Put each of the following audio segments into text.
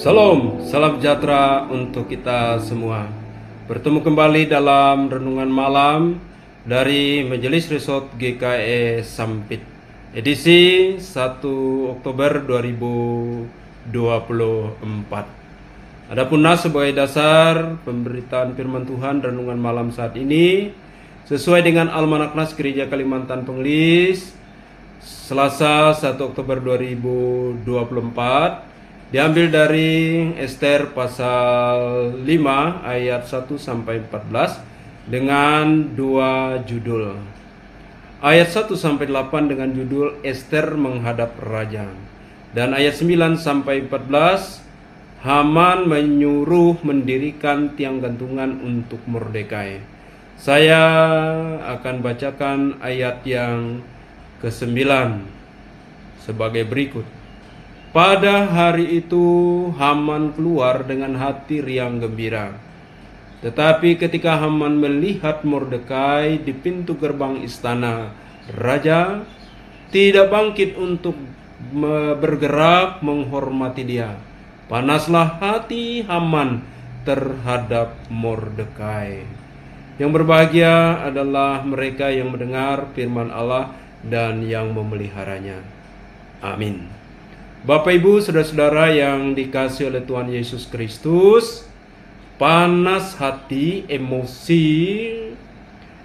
Salam, salam sejahtera untuk kita semua. Bertemu kembali dalam renungan malam dari Majelis Resort GKE Sampit, edisi 1 Oktober 2024. Adapun nas sebagai dasar pemberitaan firman Tuhan renungan malam saat ini sesuai dengan Almanak Nas Gereja Kalimantan Penglis Selasa 1 Oktober 2024, diambil dari Ester pasal 5 ayat 1 sampai 14 dengan dua judul. Ayat 1 sampai 8 dengan judul Ester menghadap raja, dan ayat 9 sampai 14 Haman menyuruh mendirikan tiang gantungan untuk Mordekai. Saya akan bacakan ayat yang ke-9 sebagai berikut. Pada hari itu Haman keluar dengan hati riang gembira. Tetapi ketika Haman melihat Mordekai di pintu gerbang istana raja, tidak bangkit untuk bergerak menghormati dia. Panaslah hati Haman terhadap Mordekai. Yang berbahagia adalah mereka yang mendengar firman Allah dan yang memeliharanya. Amin. Bapak, Ibu, saudara-saudara yang dikasihi oleh Tuhan Yesus Kristus, panas hati, emosi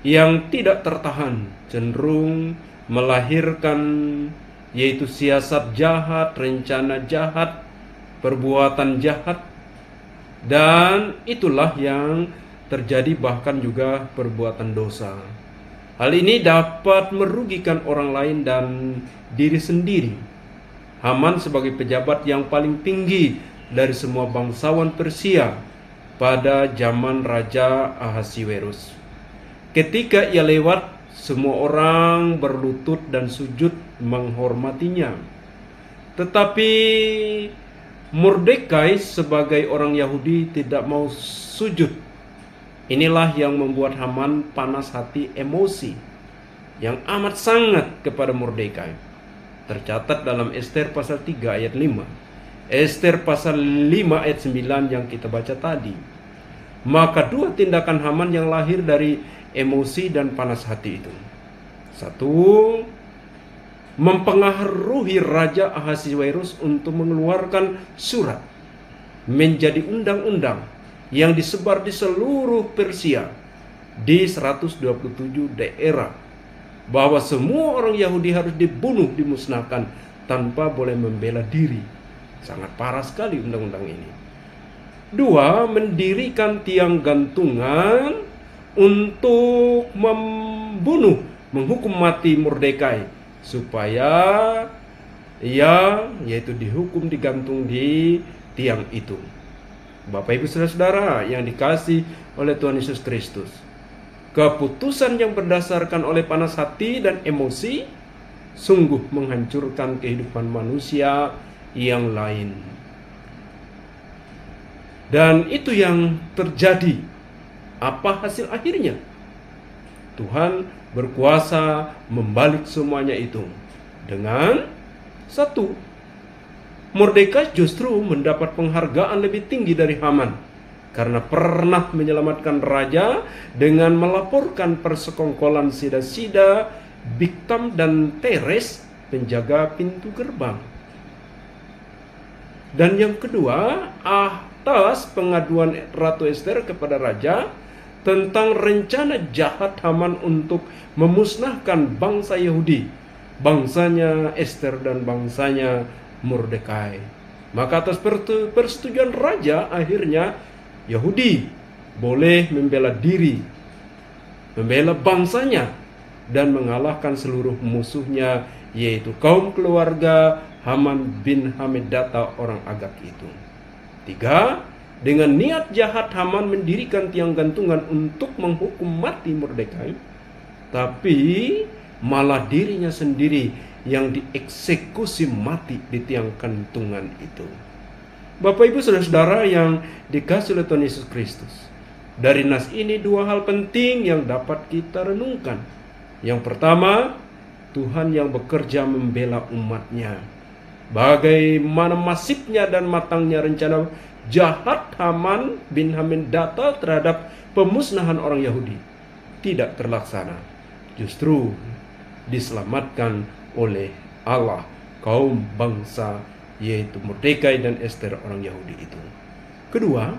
yang tidak tertahan cenderung melahirkan yaitu siasat jahat, rencana jahat, perbuatan jahat, dan itulah yang terjadi, bahkan juga perbuatan dosa. Hal ini dapat merugikan orang lain dan diri sendiri. Haman sebagai pejabat yang paling tinggi dari semua bangsawan Persia pada zaman Raja Ahasiwerus. Ketika ia lewat, semua orang berlutut dan sujud menghormatinya. Tetapi Mordekai sebagai orang Yahudi tidak mau sujud. Inilah yang membuat Haman panas hati, emosi yang amat sangat kepada Mordekai. Tercatat dalam Ester pasal 3 ayat 5. Ester pasal 5 ayat 9 yang kita baca tadi. Maka dua tindakan Haman yang lahir dari emosi dan panas hati itu. Satu, mempengaruhi Raja Ahasiwerus untuk mengeluarkan surat menjadi undang-undang yang disebar di seluruh Persia di 127 daerah, bahwa semua orang Yahudi harus dibunuh, dimusnahkan tanpa boleh membela diri. Sangat parah sekali undang-undang ini. Dua, mendirikan tiang gantungan untuk membunuh, menghukum mati Mordekai, supaya ia yaitu dihukum, digantung di tiang itu. Bapak, Ibu, saudara-saudara yang dikasihi oleh Tuhan Yesus Kristus, keputusan yang berdasarkan oleh panas hati dan emosi sungguh menghancurkan kehidupan manusia yang lain. Dan itu yang terjadi. Apa hasil akhirnya? Tuhan berkuasa membalik semuanya itu dengan satu, Mordekai justru mendapat penghargaan lebih tinggi dari Haman karena pernah menyelamatkan raja dengan melaporkan persekongkolan Sida-Sida, Bigtam, dan Teres, penjaga pintu gerbang. Dan yang kedua, atas pengaduan Ratu Ester kepada raja tentang rencana jahat Haman untuk memusnahkan bangsa Yahudi, bangsanya Ester dan bangsanya Mordekai. Maka atas persetujuan raja, akhirnya Yahudi boleh membela diri, membela bangsanya, dan mengalahkan seluruh musuhnya, yaitu kaum keluarga Haman bin Hamedata orang Agag itu. Tiga, dengan niat jahat Haman mendirikan tiang gantungan untuk menghukum mati Mordekai, tapi malah dirinya sendiri yang dieksekusi mati di tiang gantungan itu. Bapak, Ibu, saudara-saudara yang dikasihi oleh Tuhan Yesus Kristus, dari nas ini dua hal penting yang dapat kita renungkan. Yang pertama, Tuhan yang bekerja membela umatnya. bagaimana masifnya dan matangnya rencana jahat Haman bin Hamedata terhadap pemusnahan orang Yahudi tidak terlaksana, justru diselamatkan oleh Allah kaum bangsa, yaitu Mordekai dan Ester orang Yahudi itu. Kedua,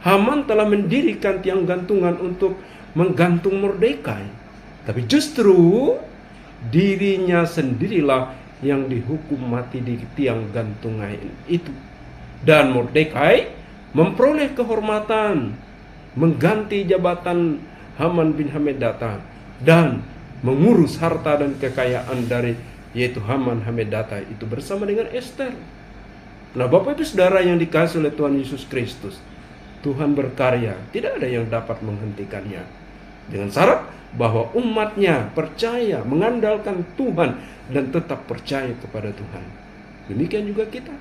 Haman telah mendirikan tiang gantungan untuk menggantung Mordekai, tapi justru dirinya sendirilah yang dihukum mati di tiang gantungan itu. Dan Mordekai memperoleh kehormatan, mengganti jabatan Haman bin Hamedata dan mengurus harta dan kekayaan dari yaitu Haman Hamedata itu bersama dengan Ester. Nah, Bapak Ibu Saudara yang dikasihi oleh Tuhan Yesus Kristus, Tuhan berkarya, tidak ada yang dapat menghentikannya, dengan syarat bahwa umatnya percaya, mengandalkan Tuhan dan tetap percaya kepada Tuhan. Demikian juga kita.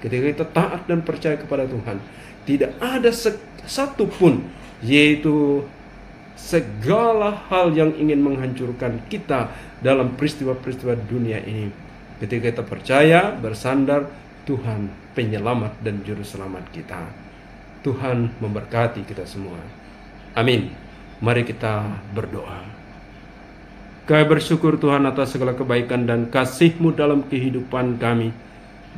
Ketika kita taat dan percaya kepada Tuhan, tidak ada satu pun, yaitu segala hal yang ingin menghancurkan kita dalam peristiwa-peristiwa dunia ini. Ketika kita percaya, bersandar, Tuhan penyelamat dan juru selamat kita. Tuhan memberkati kita semua. Amin. Mari kita berdoa. Kami bersyukur Tuhan atas segala kebaikan dan kasih-Mu dalam kehidupan kami.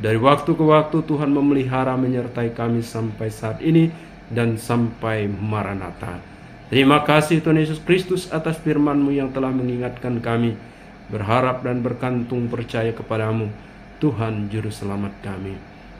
Dari waktu ke waktu Tuhan memelihara menyertai kami sampai saat ini dan sampai Maranatha. Terima kasih Tuhan Yesus Kristus atas firman-Mu yang telah mengingatkan kami berharap dan bergantung percaya kepadamu, Tuhan Juru Selamat kami.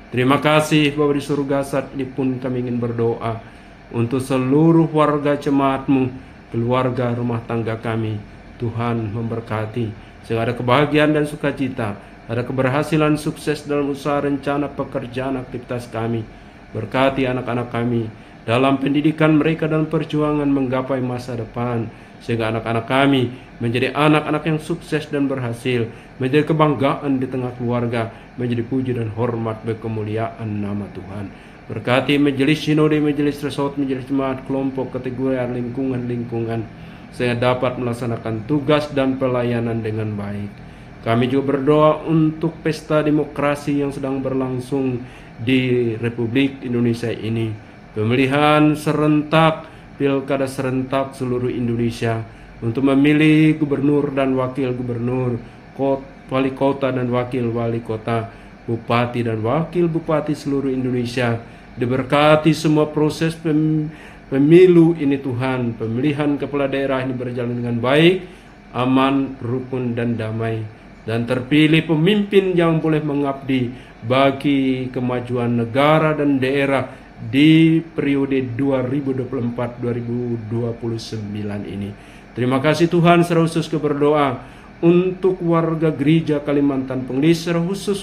Terima kasih Bapa di surga, saat ini pun kami ingin berdoa untuk seluruh warga jemaat-Mu, keluarga rumah tangga kami. Tuhan memberkati sehingga ada kebahagiaan dan sukacita, ada keberhasilan sukses dalam usaha, rencana, pekerjaan, aktivitas kami. Berkati anak-anak kami dalam pendidikan mereka dan perjuangan menggapai masa depan, sehingga anak-anak kami menjadi anak-anak yang sukses dan berhasil, menjadi kebanggaan di tengah keluarga, menjadi puji dan hormat bagi kemuliaan nama Tuhan. Berkati majelis sinode, majelis resort, majelis jemaat, kelompok, kategori, lingkungan, sehingga dapat melaksanakan tugas dan pelayanan dengan baik. Kami juga berdoa untuk pesta demokrasi yang sedang berlangsung di Republik Indonesia ini. Pemilihan serentak, pilkada serentak seluruh Indonesia untuk memilih gubernur dan wakil gubernur, wali kota dan wakil wali kota, bupati dan wakil bupati seluruh Indonesia. Diberkati semua proses pemilu ini Tuhan, pemilihan kepala daerah ini berjalan dengan baik, aman, rukun dan damai, dan terpilih pemimpin yang boleh mengabdi bagi kemajuan negara dan daerah di periode 2024-2029 ini. Terima kasih Tuhan. Secara khusus berdoa untuk warga gereja Kalimantan Pengelis, secara khusus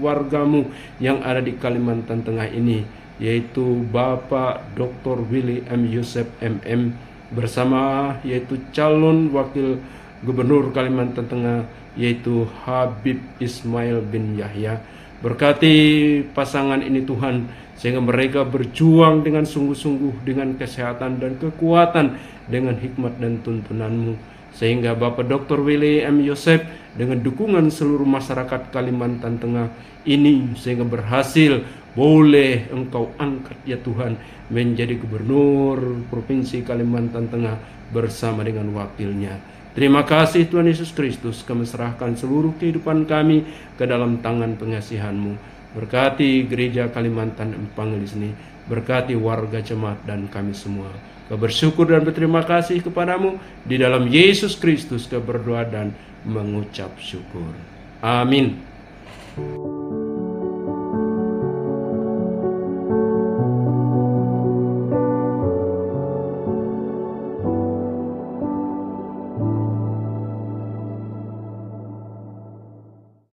wargamu yang ada di Kalimantan Tengah ini, yaitu Bapak Dr. Willy M. Yosef MM bersama yaitu calon wakil gubernur Kalimantan Tengah yaitu Habib Ismail bin Yahya. Berkati pasangan ini Tuhan, sehingga mereka berjuang dengan sungguh-sungguh, dengan kesehatan dan kekuatan, dengan hikmat dan tuntunan-Mu. Sehingga Bapak Dr. Willy M. Yosef dengan dukungan seluruh masyarakat Kalimantan Tengah ini, sehingga berhasil boleh Engkau angkat ya Tuhan menjadi gubernur Provinsi Kalimantan Tengah bersama dengan wakilnya. Terima kasih Tuhan Yesus Kristus, kami serahkan seluruh kehidupan kami ke dalam tangan pengasihan-Mu. Berkati gereja Kalimantan Pengelis ini, berkati warga jemaat dan kami semua. Kami bersyukur dan berterima kasih kepadamu. Di dalam Yesus Kristus kami berdoa dan mengucap syukur. Amin.